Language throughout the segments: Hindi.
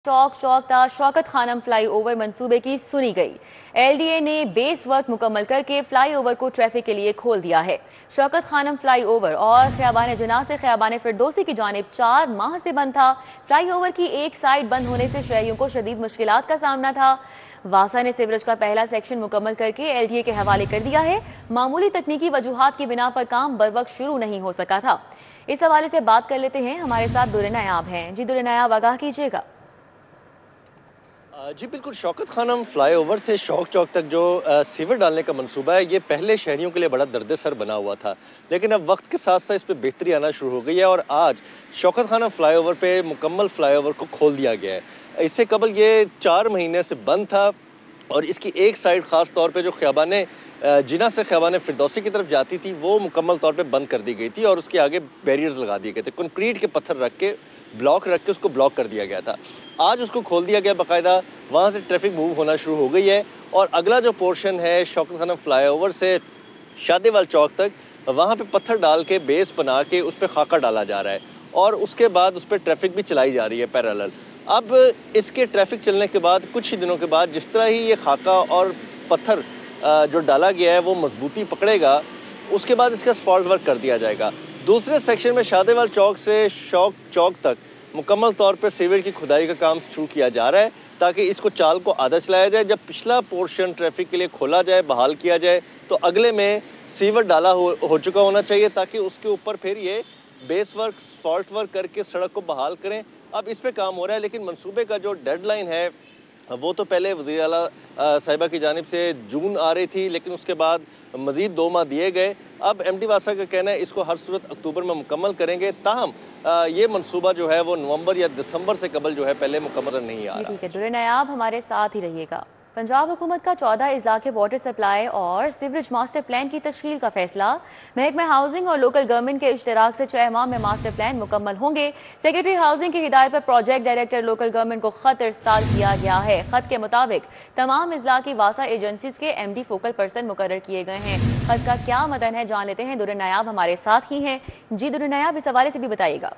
चौक चौक शौकत खानम फ्लाईओवर मंसूबे की सुनी गई। एलडीए ने बेस वर्क मुकम्मल करके फ्लाईओवर को ट्रैफिक के लिए खोल दिया है। शौकत खानम फ्लाईओवर और खियाबान जना से खियाबान फिरदौसी की जानिब 4 माह से बंद था। फ्लाईओवर की एक साइड बंद होने से शहरियों को शदीद मुश्किलात का सामना था। वासा ने सीवरेज का पहला सेक्शन मुकम्मल करके एलडीए के हवाले कर दिया है। मामूली तकनीकी वजूहात की बिना पर काम बर वक्त शुरू नहीं हो सका था। इस हवाले से बात कर लेते हैं, हमारे साथ दुरे नायाब हैं। जी दुरे नायाब, आगाह कीजिएगा। जी बिल्कुल, शौकत खानम फ्लाईओवर से शौक चौक तक जो सीवर डालने का मंसूबा है, ये पहले शहरियों के लिए बड़ा दर्द-ए-सर बना हुआ था। लेकिन अब वक्त के साथ साथ इस पे बेहतरी आना शुरू हो गई है और आज शौकत खानम फ्लाईओवर पे मुकम्मल फ्लाईओवर को खोल दिया गया है। इससे कबल ये 4 महीने से बंद था और इसकी एक साइड ख़ास तौर पे जो खियाबान जिना से खियाबान फिरदौसी की तरफ जाती थी, वो मुकम्मल तौर पे बंद कर दी गई थी और उसके आगे बैरियर्स लगा दिए गए थे। कंक्रीट के पत्थर रख के ब्लॉक रख के उसको ब्लॉक कर दिया गया था। आज उसको खोल दिया गया बाकायदा, वहाँ से ट्रैफिक मूव होना शुरू हो गई है और अगला जो पोर्शन है शौकत खानम फ्लाईओवर से शादेवाल चौक तक, वहाँ पे पत्थर डाल के बेस बना के उस पर खाका डाला जा रहा है और उसके बाद उस पर ट्रैफिक भी चलाई जा रही है पैरेलल। अब इसके ट्रैफिक चलने के बाद कुछ ही दिनों के बाद जिस तरह ही ये खाका और पत्थर जो डाला गया है वो मजबूती पकड़ेगा, उसके बाद इसका स्पॉट वर्क कर दिया जाएगा। दूसरे सेक्शन में शादेवाल चौक से शौक चौक तक मुकम्मल तौर पर सीवर की खुदाई का काम शुरू किया जा रहा है ताकि इसको चाल को आधा चलाया जाए। जब पिछला पोर्शन ट्रैफिक के लिए खोला जाए, बहाल किया जाए, तो अगले में सीवर डाला हो चुका होना चाहिए ताकि उसके ऊपर फिर ये बेस वर्क, स्पॉट वर्क करके सड़क को बहाल करें। अब इस पे काम हो रहा है, लेकिन मंसूबे का जो डेडलाइन है वो तो पहले वज़ीर आला साहिबा की जानिब से जून आ रही थी, लेकिन उसके बाद मज़ीद 2 माह दिए गए। अब एमडी वासा का कहना है इसको हर सूरत अक्टूबर में मुकम्मल करेंगे। ताहम ये मंसूबा जो है वो नवंबर या दिसंबर से कबल जो है पहले मुकम्मल नहीं आ रहा। ठीक है दुरे नायाब, हमारे साथ ही रहिएगा। पंजाब हुकूमत का 14 अजला के वाटर सप्लाई और सीवरेज मास्टर प्लान की तश्कील का फैसला। महकमा हाउसिंग और लोकल गवर्नमेंट के इश्तराक से 6 माह में मास्टर प्लान मुकम्मल होंगे। सेक्रेटरी हाउसिंग की हिदायत पर प्रोजेक्ट डायरेक्टर लोकल गवर्नमेंट को खत इरसाल किया गया है। खत के मुताबिक तमाम अजला की वासा एजेंसीज के MD फोकल पर्सन मुकर्रर किए गए हैं। खत का क्या मदन है, जान लेते हैं। दुरे नायाब हमारे साथ ही हैं। जी दुरे नायाब, इस हवाले से भी बताइएगा।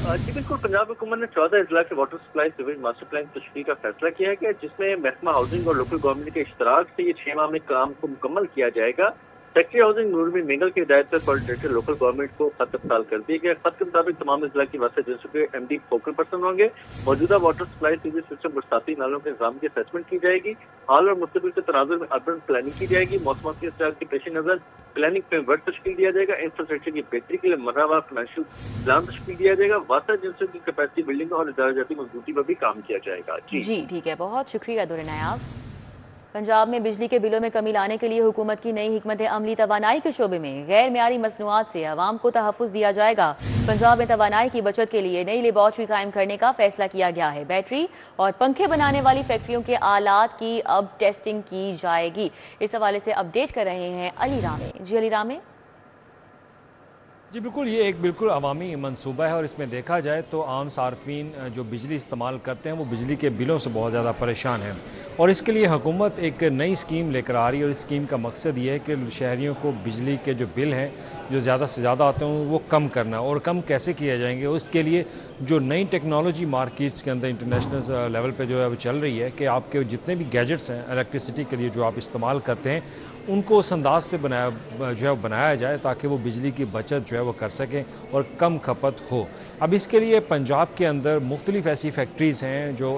जी बिल्कुल, पंजाब हुकूमत ने 14 अजला के water supply sewerage master plan तश्कील का फैसला किया है कि जिसमें महकमा हाउसिंग और लोकल गवर्नमेंट के इश्तराक से ये 6 माह में काम को मुकम्मल किया जाएगा। सेक्रेटरी हाउसिंग नूरबिन मेंगल की हिदायत पर कोऑर्डिनेटर लोकल गवर्नमेंट को खत इरसाल कर दिया गया। खत के मुताबिक तमाम अजला की वासा एजेंसियों के MD फोकल पर्सन होंगे। मौजूदा वाटर सप्लाई सीवरेज सिस्टम बरसाती नालों के निजाम की असेसमेंट की जाएगी। हाल और मुस्तकबिल के तनाजुर में अर्बन प्लानिंग की जाएगी। मौसमाती असरात के पेश नजर प्लानिंग फ्रेमवर्क तश्कील दिया जाएगा। इंफ्रास्ट्रक्चर की बेहतरी के लिए मर्रावा फाइनेंशियल प्लान तश्कील दिया जाएगा। वासा एजेंसियों की कैपेसिटी बिल्डिंग और इदाराजाती मजबूती पर भी काम किया जाएगा। जी ठीक है, बहुत शुक्रिया दुरे नायाब। पंजाब में बिजली के बिलों में कमी लाने के लिए हुकूमत की नई हिकमत अमली तवानाई के शोबे में गैर मियारी मसनूआत से अवाम को तहफ़्फ़ुज़ दिया जाएगा। पंजाब में तवानाई की बचत के लिए नई लेबॉर्ट्री कायम करने का फैसला किया गया है। बैटरी और पंखे बनाने वाली फैक्ट्रियों के आलात की अब टेस्टिंग की जाएगी। इस हवाले से अपडेट कर रहे हैं अली रामे। जी अली रामे। जी बिल्कुल, ये एक बिल्कुल अवामी मंसूबा है और इसमें देखा जाए तो आम सार्फिन जो बिजली इस्तेमाल करते हैं वो बिजली के बिलों से बहुत ज़्यादा परेशान हैं और इसके लिए हुकूमत एक नई स्कीम लेकर आ रही है और इस स्कीम का मकसद ये है कि शहरियों को बिजली के जो बिल हैं जो ज़्यादा से ज़्यादा आते हैं वो कम करना। और कम कैसे किए जाएंगे, उसके लिए जो नई टेक्नोलॉजी मार्केट्स के अंदर इंटरनेशनल लेवल पे जो है वो चल रही है कि आपके जितने भी गैजेट्स हैं इलेक्ट्रिसिटी के लिए जो आप इस्तेमाल करते हैं उनको उस अंदाज पे बनाया जाए ताकि वो बिजली की बचत जो है वो कर सकें और कम खपत हो। अब इसके लिए पंजाब के अंदर मुख्तलिफ ऐसी फैक्ट्रीज़ हैं जो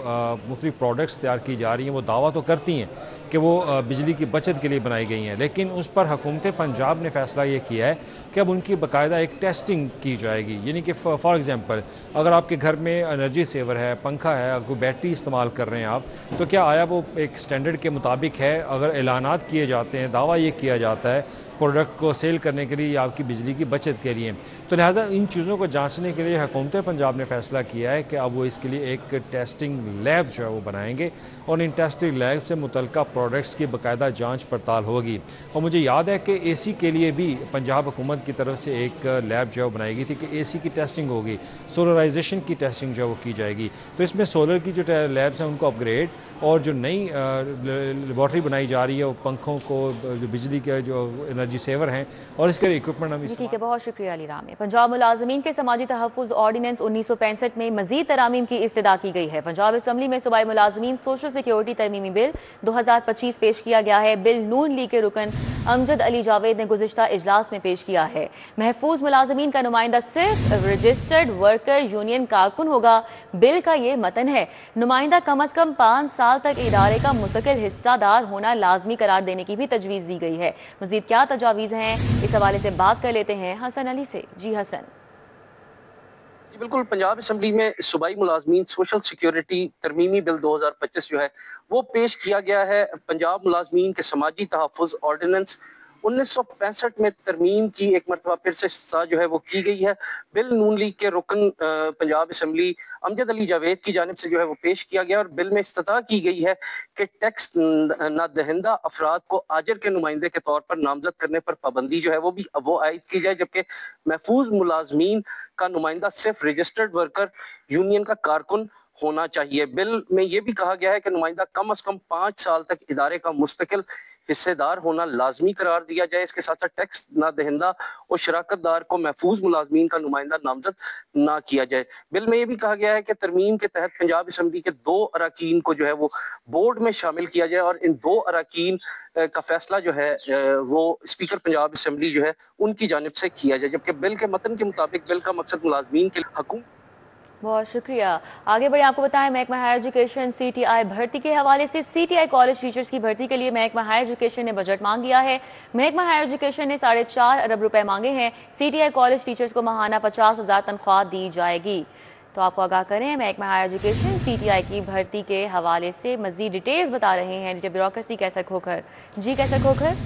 मुख्तलिफ प्रोडक्ट्स तैयार की जा रही हैं। वो दावा तो करती हैं कि वो बिजली की बचत के लिए बनाई गई हैं, लेकिन उस पर हुकूमत पंजाब ने फ़ैसला ये किया है कि अब उनकी बाकायदा एक टेस्टिंग की जाएगी। यानी कि फॉर एग्ज़ाम्पल अगर आपके घर में एनर्जी सेवर है, पंखा है, अगर कोई बैटरी इस्तेमाल कर रहे हैं आप, तो क्या आया वो एक स्टैंडर्ड के मुताबिक है। अगर ऐलानात किए जाते हैं, दावा ये किया जाता है प्रोडक्ट को सेल करने के लिए या आपकी बिजली की बचत के लिए, तो लिहाजा इन चीज़ों को जांचने के लिए हुकूमत पंजाब ने फ़ैसला किया है कि अब वो इसके लिए एक टेस्टिंग लैब जो है वो बनाएंगे और इन टेस्टिंग लैब से मुतल्लिका प्रोडक्ट्स की बाकायदा जांच पड़ताल होगी। और मुझे याद है कि AC के लिए भी पंजाब हुकूमत की तरफ से एक लैब जो है वो बनाई गई थी कि AC की टेस्टिंग होगी, सोलराइजेशन की टेस्टिंग जो है वो की जाएगी। तो इसमें सोलर की जो लैब्स हैं उनको अपग्रेड और जो नई लेबॉर्ट्री बनाई जा रही है वो पंखों को, जो बिजली के जो एनर्जी सेवर हैं और इसके इक्विपमेंट हम। ठीक है, बहुत शुक्रिया अली रामे। पंजाब मुलाजमीन के समाजी तहफ़्फ़ुज़ ऑर्डिनेंस 1965 में मज़ीद तरामीम की इस्तदा की गई है। पंजाब असम्बली में सूबाई मुलाजमीन सोशल सिक्योरिटी तरमीमी बिल 2025 पेश किया गया है। बिल नून लीग के रुकन अमजद अली जावेद ने गुज़िश्ता इजलास में पेश किया है। महफूज मुलाजमीन का नुमाइंदा सिर्फ रजिस्टर्ड वर्कर यूनियन कारकुन होगा। बिल का ये मतन है, नुमाइंदा कम अज़ कम 5 साल तक इदारे का मुस्तकिल हिस्सादार होना लाजमी करार देने की भी तजवीज़ दी गई है। मज़ीद क्या तजावीज़ हैं, इस हवाले से बात कर लेते हैं हसन अली से। जी हसन। बिल्कुल, पंजाब असम्बली में सूबाई मुलाजमीन सोशल सिक्योरिटी तरमीमी बिल 2025 जो है वो पेश किया गया है। पंजाब मुलाजमीन के समाजी तहफ़्फ़ुज़ ऑर्डिनेंस 1965 में तरमीम की एक मरतबा फिर से जो है वो की गई है। बिल नून लीग के रुकन पंजाब असम्बली अमजद अली जावेद की जानिब से जो है वो पेश किया गया और बिल में इस्तता की गई है कि टैक्स ना दहिंदा अफराद को आजर के नुमाइंदे के तौर पर नामजद करने पर पाबंदी जो है वो आयद की जाए, जबकि महफूज मुलाजमीन का नुमाइंदा सिर्फ रजिस्टर्ड वर्कर यूनियन का कारकुन होना चाहिए। बिल में यह भी कहा गया है कि नुमाइंदा कम अज कम 5 साल तक इदारे का मुस्तकिल हिस्सेदार होना लाजमी करार दिया जाए। इसके साथ साथ टैक्स ना दहिंदा और शराकतदार को महफूज मुलाजमीन का नुमाइंदा नामजद ना किया जाए। बिल में यह भी कहा गया है कि तरमीम के तहत पंजाब असम्बली के 2 अराकीन को जो है वो बोर्ड में शामिल किया जाए और इन 2 अराकीन का फैसला जो है वो स्पीकर पंजाब असम्बली जो है उनकी जानिब से किया जाए, जबकि बिल के मतन के मुताबिक बिल का मकसद मुलाजमीन के हुकूमत। बहुत शुक्रिया। आगे बढ़े, आपको बताएं महकमा हायर एजुकेशन CTI भर्ती के हवाले से CTI कॉलेज टीचर्स की भर्ती के लिए महकमा हायर एजुकेशन ने बजट मांग लिया है। महकमा हायर एजुकेशन ने 4.5 अरब रुपए मांगे हैं। CTI कॉलेज टीचर्स को माहाना 50,000 तनख्वाह दी जाएगी। तो आपको आगाह करें, महकमा हायर एजुकेशन CTI की भर्ती के हवाले से मजीद डिटेल्स बता रहे हैं ब्यूरोक्रेसी कैसर खोखर। जी कैसर खोखर।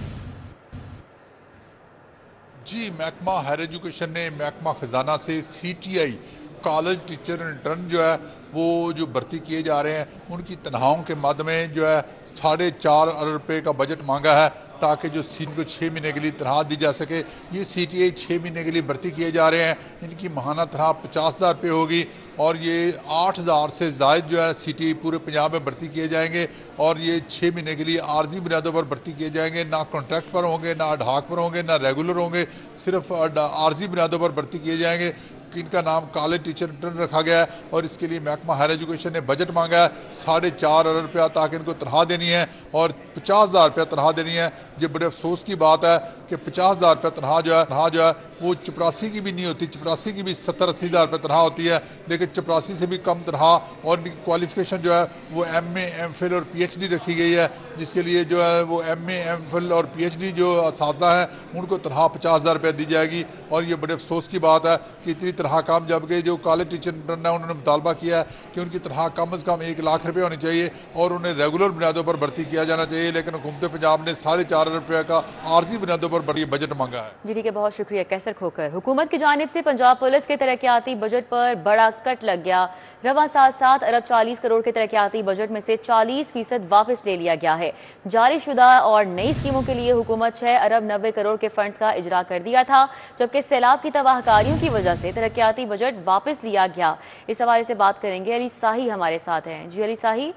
जी, महकमा हायर एजुकेशन ने महकमा खजाना से CTI कॉलेज टीचर इंटर्न जो है वो जो भर्ती किए जा रहे हैं उनकी तनख्वाहों के मद में जो है 4.5 अरब रुपये का बजट मांगा है ताकि जो इनको 6 महीने के लिए तनख्वाह दी जा सके। ये CTI 6 महीने के लिए भर्ती किए जा रहे हैं। इनकी माहाना तनख्वाह 50,000 रुपये होगी और ये 8,000 से ज़ायद जो है CTI पूरे पंजाब में भर्ती किए जाएंगे और ये 6 महीने के लिए आर्जी बुनियादों पर भर्ती किए जाएंगे। ना कॉन्ट्रैक्ट पर होंगे, ना अडहॉक पर होंगे, ना रेगुलर होंगे, सिर्फ आर्जी बुनियादों पर भर्ती किए जाएंगे। इनका नाम कॉलेज टीचर इंटर्न रखा गया है और इसके लिए महकमा हायर एजुकेशन ने बजट मांगा है 4.5 अरब रुपया ताकि इनको तनख्वाह देनी है और 50,000 रुपया तनख्वाह देनी है। ये बड़े अफसोस की बात है कि 50,000 रुपया तनख्वाह जो है वो चपरासी की भी नहीं होती। चपरासी की भी 70-80,000 रुपये तनख्वाह होती है, लेकिन चपरासी से भी कम तनख्वाह और इनकी क्वालिफिकेशन जो है वो MA MPhil और PhD रखी गई है, जिसके लिए जो है वो MA MPhil और PhD जो असातिज़ा हैं उनको तनख्वाह 50,000 रुपये दी जाएगी। और ये बड़े अफसोस की बात है कि इतनी तनख्वाह कम, जबकि जो कॉलेज टीचर इंटर्न है उन्होंने मुतालबा किया है कि उनकी तनख्वाह कम अज़ कम 1 लाख रुपये होनी चाहिए और उन्हें रेगुलर बुनियादों पर भर्ती किया जाना चाहिए, लेकिन हुकूमत पंजाब ने 4.5 अरब रुपये का आर्जी बुनियादों पर बजट मांगा है। जी ठीक है, बहुत शुक्रिया कैसर खोकर। हुकूमत की जानिब से पंजाब पुलिस के तरक्याती बजट पर बड़ा कट लग गया। रवा साल 7 अरब 40 करोड़ के तरक्याती बजट में से 40% वापस ले लिया गया है। जारी शुदा और नई स्कीमों के लिए हुकूमत 6 अरब 90 करोड़ के फंड्स का इजरा कर दिया था, जबकि सैलाब की तबाहकारियों की वजह से तरक्याती बजट वापस लिया गया। इस हवाले से बात करेंगे, अली साही हमारे साथ हैं। जी अली साही।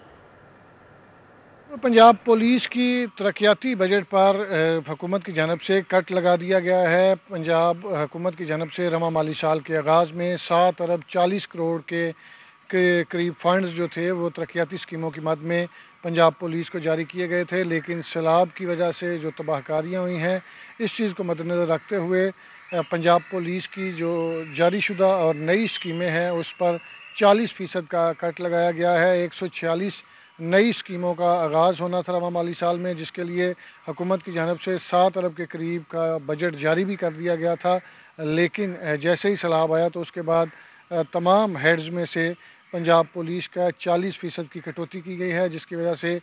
पंजाब पुलिस की तरक्याती बजट पर हुकूमत की जानब से कट लगा दिया गया है। पंजाब हुकूमत की जानब से रवा माली साल के आगाज़ में 7 अरब 40 करोड़ के करीब फंड्स जो थे वो तरक्याती स्कीमों की मद में पंजाब पुलिस को जारी किए गए थे, लेकिन सैलाब की वजह से जो तबाहकारियाँ हुई हैं इस चीज़ को मद्देनज़र रखते हुए पंजाब पुलिस की जो जारी शुदा और नई स्कीमें हैं उस पर 40% का कट लगाया गया है। 146 नई स्कीमों का आगाज़ होना था रवा माली साल में, जिसके लिए हुकूमत की जानब से 7 अरब के करीब का बजट जारी भी कर दिया गया था, लेकिन जैसे ही सैलाब आया तो उसके बाद तमाम हेड्स में से पंजाब पुलिस का 40% की कटौती की गई है, जिसकी वजह से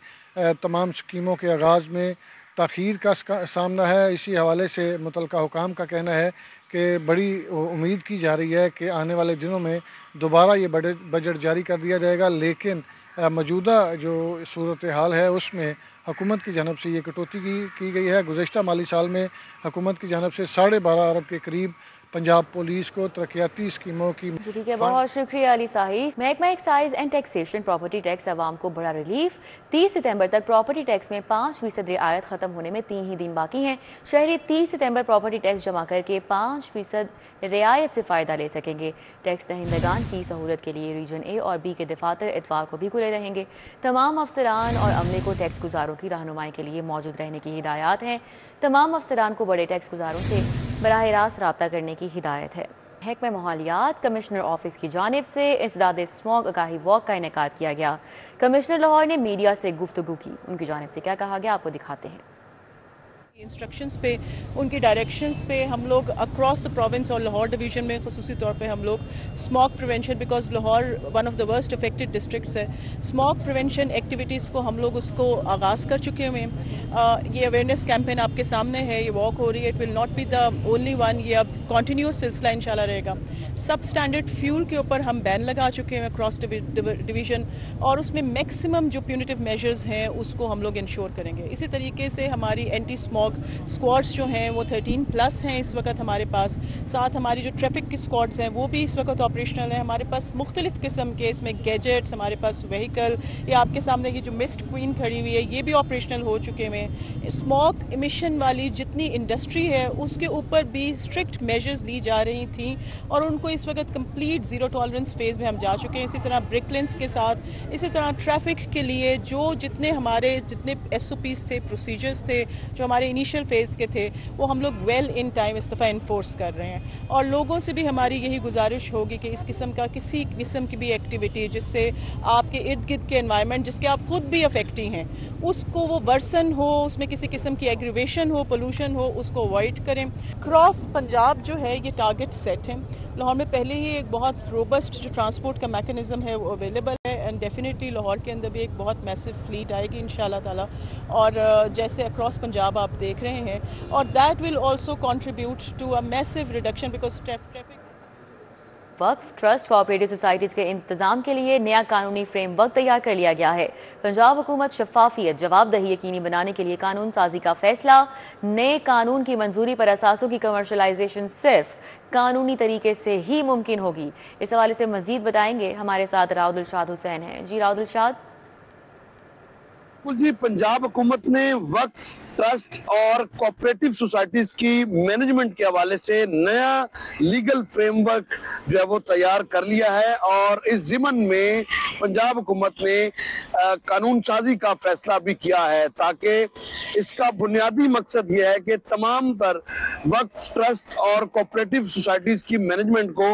तमाम स्कीमों के आगाज़ में ताख़ीर का सामना है। इसी हवाले से मुतलका हुकाम का कहना है कि बड़ी उम्मीद की जा रही है कि आने वाले दिनों में दोबारा ये बजट जारी कर दिया जाएगा, लेकिन मौजूदा जो सूरत हाल है उसमें हुकूमत की जानब से ये कटौती की गई है। गुज़श्ता माली साल में हुकूमत की जानब से 12.5 अरब के करीब पंजाब पुलिस को तरक्याती स्कीमों की ठीक है, बहुत शुक्रिया अली साही। महकमा excise and taxation property tax आवाम को बड़ा रिलीफ। 30 सितंबर तक प्रॉपर्टी टैक्स में 5% रियायत खत्म होने में 3 ही दिन बाकी हैं। शहरी 30 सितंबर प्रॉपर्टी टैक्स जमा करके 5% रियायत से फ़ायदा ले सकेंगे। टैक्स दहिंदगान की सहूलत के लिए रीजन ए और बी के दफातर इतवार को भी खुले रहेंगे। तमाम अफसरान और अमले को टैक्स गुजारों की रहनुमाई के लिए मौजूद रहने की हिदायत हैं। तमाम अफसरान को बड़े टैक्स गुजारों से बराह रास्त रब्ता करने की हिदायत है। महकमा माहौलियात कमिश्नर ऑफिस की जानिब से इंसदाद स्मॉग आगाही वॉक का इनेकाद किया गया। कमिश्नर लाहौर ने मीडिया से गुफ्तगू की। उनकी जानिब से क्या कहा गया आपको दिखाते हैं। इंस्ट्रक्शंस पे, उनकी डायरेक्शंस पे हम लोग अक्रॉस द प्रोविंस और लाहौर डिवीज़न में खुसूसी तौर पे हम लोग smog prevention, because Lahore one of the worst affected districts है, स्मॉग प्रिवेंशन एक्टिविटीज़ को हम लोग उसको आगाज़ कर चुके हुए हैं। ये अवेयरनेस कैंपेन आपके सामने है, ये वॉक हो रही है। It will not be the only one, ये अब कॉन्टीन्यूस सिलसिला इंशाल्लाह रहेगा। सब स्टैंडर्ड फ्यूल के ऊपर हम बैन लगा चुके हैं अक्रॉस डिवीज़न, और उसमें मैक्सिमम जो प्यूनिटिव मेजर्स हैं उसको हम लोग इंश्योर करेंगे। इसी तरीके से हमारी एंटी स्मॉग स्क्वाड्स जो हैं वो 13+ हैं इस वक्त हमारे पास। साथ हमारी जो ट्रैफिक की स्क्वाड्स हैं वो भी इस वक्त ऑपरेशनल हैं। हमारे पास मुख्तलिफ़ किस्म के इसमें गैजेट्स, हमारे पास व्हीकल, या आपके सामने ये जो मिस्ट क्वीन खड़ी हुई है ये भी ऑपरेशनल हो चुके हैं। स्मॉग इमिशन वाली जितनी इंडस्ट्री है उसके ऊपर भी स्ट्रिक्ट मेजर्स ली जा रही थी और उनको इस वक्त कंप्लीट ज़ीरो टॉलरेंस फेज़ में हम जा चुके हैं। इसी तरह ब्रिकलेंस के साथ, इसी तरह ट्रैफिक के लिए जो जितने SOPs थे, प्रोसीजर्स थे जो हमारे इनिशियल फेज़ के थे, वो हम लोग वेल इन टाइम इस दफ़ा इन्फोर्स कर रहे हैं। और लोगों से भी हमारी यही गुजारिश होगी कि इस किस्म का किसी किस्म की भी एक्टिविटी जिससे आपके इर्द गिर्द के एनवायरनमेंट जिसके आप खुद भी अफेक्टी हैं उसको वो वर्सन हो, उसमें किसी किस्म की एग्रीवेशन हो, पोल्यूशन हो, उसको अवॉइड करें। क्रॉस पंजाब जो है ये टारगेट सेट है। लाहौर में पहले ही एक बहुत रोबस्ट जो ट्रांसपोर्ट का मैकेनिज़्म है वो अवेलेबल है, एंड डेफिनेटली लाहौर के अंदर भी एक बहुत मैसिव फ्लीट आएगी इंशाल्लाह ताला, और जैसे अक्रॉस पंजाब आप देख रहे हैं, और that will also contribute to a massive reduction because traffic. वक्फ ट्रस्ट कोऑपरेटिव सोसाइटीज़ के इंतजाम के लिए नया कानूनी फ्रेमवर्क तैयार कर लिया गया है। पंजाब हुकूमत शफाफियत, जवाबदही यकीनी बनाने के लिए कानून साजी का फैसला। नए कानून की मंजूरी पर असासों की कमर्शलाइजेशन सिर्फ कानूनी तरीके से ही मुमकिन होगी। इस हवाले से मजीद बताएंगे हमारे साथ राउदुल शाद हुसैन हैं। जी राउदुल शाद। जी, पंजाब हुकूमत ने वक्फ ट्रस्ट और कोऑपरेटिव सोसाइटीज की मैनेजमेंट के हवाले से नया लीगल फ्रेमवर्क जो है वो तैयार कर लिया है, और इस ज़िमन में पंजाब हुकूमत ने कानून साजी का फैसला भी किया है, ताकि इसका बुनियादी मकसद ये है कि तमाम तर वक्फ ट्रस्ट और कोऑपरेटिव सोसाइटीज की मैनेजमेंट को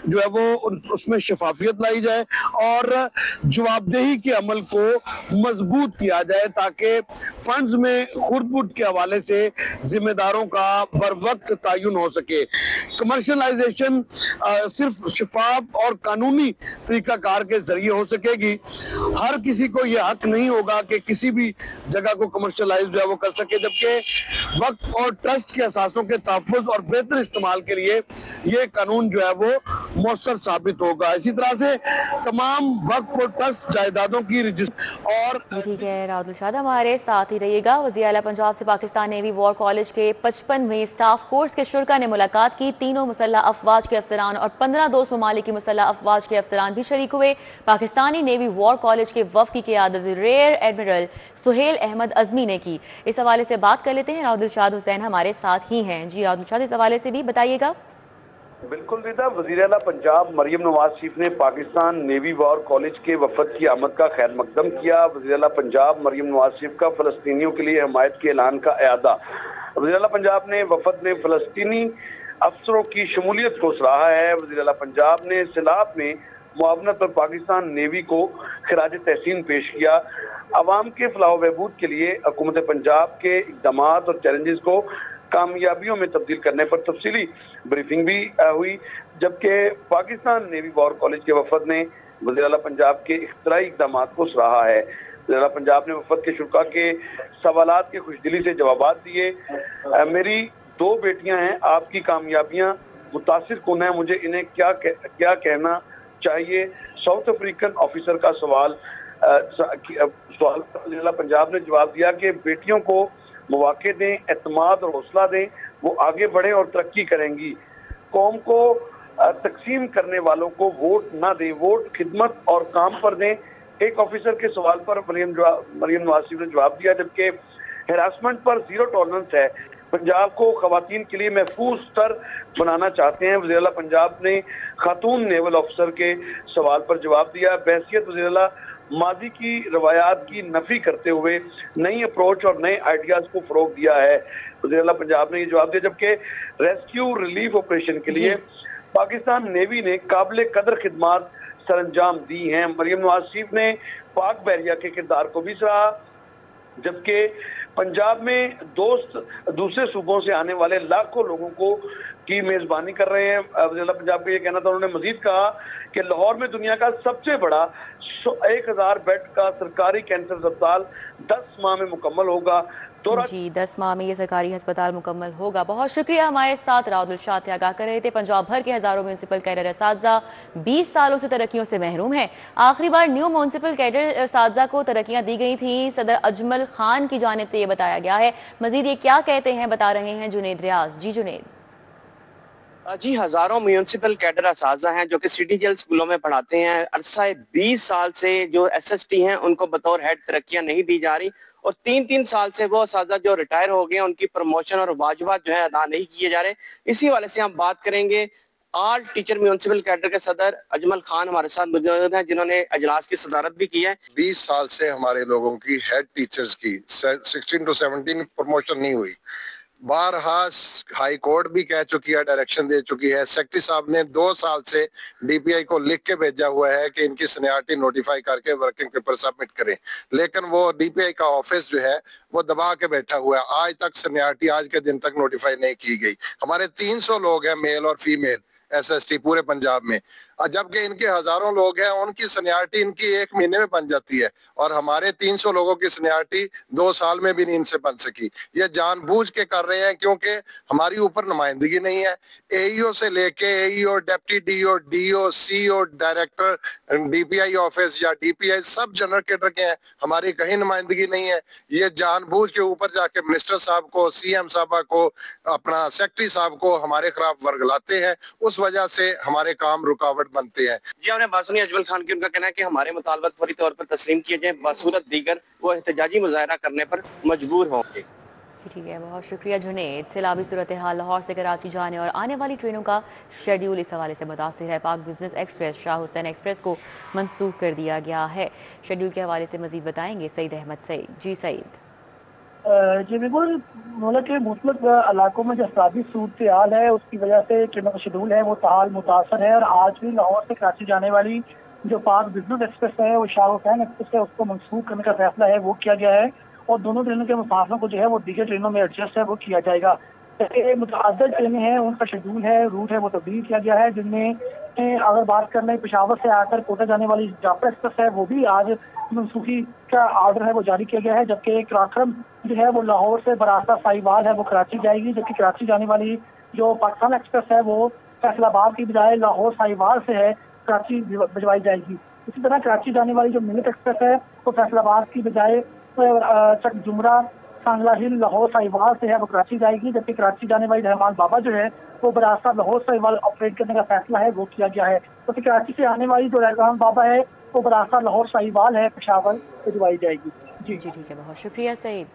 जो है वो उसमें शफाफियत लाई जाए और जवाबदेही के अमल को मजबूत किया जाए, ताकि फंड्स में खुर्द-बुर्द के हवाले से जिम्मेदारों का बर वक्त तयन हो सके। कमर्शलाइजेशन सिर्फ शफाफ और कानूनी तरीकाकार के जरिए हो सकेगी। हर किसी को यह हक नहीं होगा कि किसी भी जगह को कमर्शलाइज जो है वो कर सके, जबकि वक्फ और ट्रस्ट के असासों के तहफ़्फ़ुज़ और बेहतर इस्तेमाल के लिए ये कानून जो है वो मौसर साबित होगा। इसी तरह से तमाम वक्फ और ट्रस्ट जायदादों की रजिस्टर और ठीक है राउदुल शाद हमारे साथ ही रहिएगा। वज़ीर आला पंजाब से पाकिस्तान नेवी वॉर कॉलेज के 55वें स्टाफ कोर्स के शुरा ने मुलाकात की। तीनों मुसल्लह अफवाज के अफसरान और 15 दोस्त ममालिक की मुसल्लह अफवाज के अफसरान भी शरीक हुए। पाकिस्तानी नेवी वॉर कॉलेज के वफ़द की क़यादत रियर एडमिरल सुहेल अहमद अज़मी ने की। इस हवाले से बात कर लेते हैं, राउदुल शाद हुसैन हमारे साथ ही हैं। जी राउदुल शाद, इस हवाले से भी बताइएगा। बिल्कुल रिदा, वज़ीर आला पंजाब मरियम नवाज शरीफ ने पाकिस्तान नेवी वॉर कॉलेज के वफद की आमद का खैर मकदम किया। वज़ीर आला पंजाब मरियम नवाज शरीफ का फ़लस्तीनियों के लिए हमायत के ऐलान का इआदा। वज़ीर आला पंजाब ने वफद में फ़लस्तीनी अफसरों की शमूलियत को सराहा है। वज़ीर आला पंजाब ने सिलाब में मुआवनत पर पाकिस्तान नेवी को खिराज तहसीन पेश किया। अवाम के फलाह बहबूद के लिए हुकूमत पंजाब के इक़दाम और चैलेंजेस को कामयाबियों में तब्दील करने पर तफसीली ब्रीफिंग भी हुई, जबकि पाकिस्तान नेवी वॉर कॉलेज के वफद ने वज़ीर आला पंजाब के इख्तराई इक़दाम को सराहा है। वज़ीर आला पंजाब ने वफद के शुरा के सवालात के खुशदिली से जवाब दिए। मेरी 2 बेटियां हैं, आपकी कामयाबियां मुतासिर कुन है, मुझे इन्हें क्या कहना चाहिए। साउथ अफ्रीकन ऑफिसर का सवाल वज़ीर आला पंजाब ने जवाब दिया कि बेटियों को मौके दें, एतमाद और हौसला दें, वो आगे बढ़ें और तरक्की करेंगी। कौम को तकसीम करने वालों को वोट ना दें, वोट खिदमत और काम पर दें। एक ऑफिसर के सवाल पर मरियम नवाज शरीफ ने जवाब दिया, जबकि हैरासमेंट पर जीरो टॉलरेंस है। पंजाब को खवातीन के लिए महफूज स्तर बनाना चाहते हैं। वज़ीर आला पंजाब ने खातून नेवल ऑफिसर के सवाल पर जवाब दिया। बहसियत वज़ीर आला माजी की रवायात की नफी करते हुए नई अप्रोच और नए आइडियाज को फरोग दिया है। वज़ीर आला पंजाब ने ये जवाब दिया, जबकि रेस्क्यू रिलीफ ऑपरेशन के लिए पाकिस्तान नेवी ने काबिल कदर खिदमात सरंजाम दी हैं। मरियम नवाज शरीफ ने पाक बहरिया के किरदार को भी सराहा, जबकि पंजाब में दूसरे सूबों से आने वाले लाखों लोगों को की मेजबानी कर रहे हैं। वज़ीर आला पंजाब का ये कहना था। उन्होंने मजीद कहा कि लाहौर में दुनिया का सबसे बड़ा 1000 बेड का सरकारी कैंसर अस्पताल 10 माह में मुकम्मल होगा। जी, 10 माह में ये सरकारी अस्पताल मुकम्मल होगा। बहुत शुक्रिया। हमारे साथ राहुल शाह आगाह कर रहे थे। पंजाब भर के हजारों म्यूनसिपल कैडर असातिज़ा 20 सालों से तरक्कियों से महरूम हैं। आखिरी बार न्यू म्यूनसिपल कैडर असातिज़ा को तरक्कियां दी गई थी, सदर अजमल खान की जानिब से ये बताया गया है। मजीद ये क्या कहते हैं बता रहे हैं जुनेद रियाज। जी जुनेद। जी, हजारों म्यूनसिपल कैडर असातिज़ा हैं जो कि सिटी जेल स्कूलों में पढ़ाते हैं। अरसा 20 साल से जो SST हैं उनको बतौर हेड तरक्कियां नहीं दी जा रही, और 3-3 साल से वो असातिज़ा जो रिटायर हो गए हैं उनकी प्रमोशन और वाजिबात जो है अदा नहीं किए जा रहे। इसी हवाले से हम बात करेंगे। ऑल टीचर म्यूनसिपल कैडर के सदर अजमल खान हमारे साथ मौजूद हैं, जिन्होंने अजलास की सदारत भी की है। 20 साल से हमारे लोगों की हेड टीचर्स की 16 to 17 प्रमोशन नहीं हुई। बारहा हाई कोर्ट भी कह चुकी है, डायरेक्शन दे चुकी है। सेक्रेटरी साहब ने 2 साल से DPI को लिख के भेजा हुआ है कि इनकी सीनियरिटी नोटिफाई करके वर्किंग पेपर सबमिट करें, लेकिन वो DPI का ऑफिस जो है वो दबा के बैठा हुआ है। आज तक सीनियरिटी आज के दिन तक नोटिफाई नहीं की गई। हमारे 300 लोग हैं, मेल और फीमेल SST पूरे पंजाब में, जबकि इनके हजारों लोग हैं, उनकी सीनियरिटी इनकी 1 महीने में बन जाती है, और हमारे 300 लोगों की सीनियरिटी 2 साल में भी नहीं इनसे बन सकी। ये जानबूझ के कर रहे हैं, क्योंकि हमारी ऊपर नुमाइंदगी नहीं है। AEO से लेके AEO, deputy DO, DO, CO, director DPI office या DPI सब जनरल कैडर के हैं, हमारी कहीं नुमाइंदगी नहीं है। ये जानबूझ के ऊपर जाके मिनिस्टर साहब को, CM साहबा को, अपना सेक्रेटरी साहब को हमारे खिलाफ वर्गलाते हैं। उस वजह से हमारे काम रुकावट बनते हैं। जी, हमने बात सुनी अजमल खान की। उनका कहना है कि हमारे मुतालबात फौरी तौर पर तस्लीम किए जाए, बसूरत दीगर वो एहतजाजी मुजाहरा करने पर मजबूर होंगे। ठीक है, बहुत शुक्रिया जुनेद। सैलाबी सूरत हाल लाहौर से कराची जाने और आने वाली ट्रेनों का शेड्यूल इस हवाले से मुतासिर है। पाक business express, Shah Hussain express को मनसूख कर दिया गया है। शेड्यूल के हवाले से मजीद बताएंगे सईद अहमद सईद। जी सईद। जी बिल्कुल, मुल्क के मुख्तलिफ इलाकों में जो इक़्तिसादी सूरत हाल है उसकी वजह से ट्रेनों का शेड्यूल है वो ताल मुतासर है, और आज भी लाहौर से कराची जाने वाली जो पाक बिजनेस एक्सप्रेस है वो शाह हुसैन एक्सप्रेस है, उसको मनसूख करने का फैसला है वो किया गया है, और दोनों ट्रेनों के मुसाफिरों को जो है वो दीगर ट्रेनों में एडजस्ट है वो किया जाएगा। मुतअद्दिद ट्रेनें हैं, उनका शेड्यूल है, रूट है वो तब्दील किया गया है, जिनमें अगर बात कर लें पेशावर से आकर कोटा जाने वाली जाफर एक्सप्रेस है वो भी आज मनसूखी का ऑर्डर है वो जारी किया गया है, जबकि कराक्रम जो है वो लाहौर से बरास्ता साहिवाल है वो कराची जाएगी, जबकि कराची जाने वाली जो पाकिस्तान एक्सप्रेस है वो फैसलाबाद की बजाय लाहौर साहिवाल से है कराची भिजवाई जाएगी। इसी तरह कराची जाने वाली जो मिलत एक्सप्रेस है वो फैसलाबाद की बजाय चक जुमरा सांगला हिल लाहौर साहिवाल से है वो कराची जाएगी, जबकि कराची जाने वाली रहमान बाबा जो है वो बरास्ता लाहौर साहिवाल ऑपरेट करने का फैसला है वो किया गया है। तो कराची से आने वाली जो रहमान बाबा है वो बरास्ता लाहौर साहिवाल है पेशावर भिजवाई जाएगी। जी ठीक है, बहुत शुक्रिया सईद।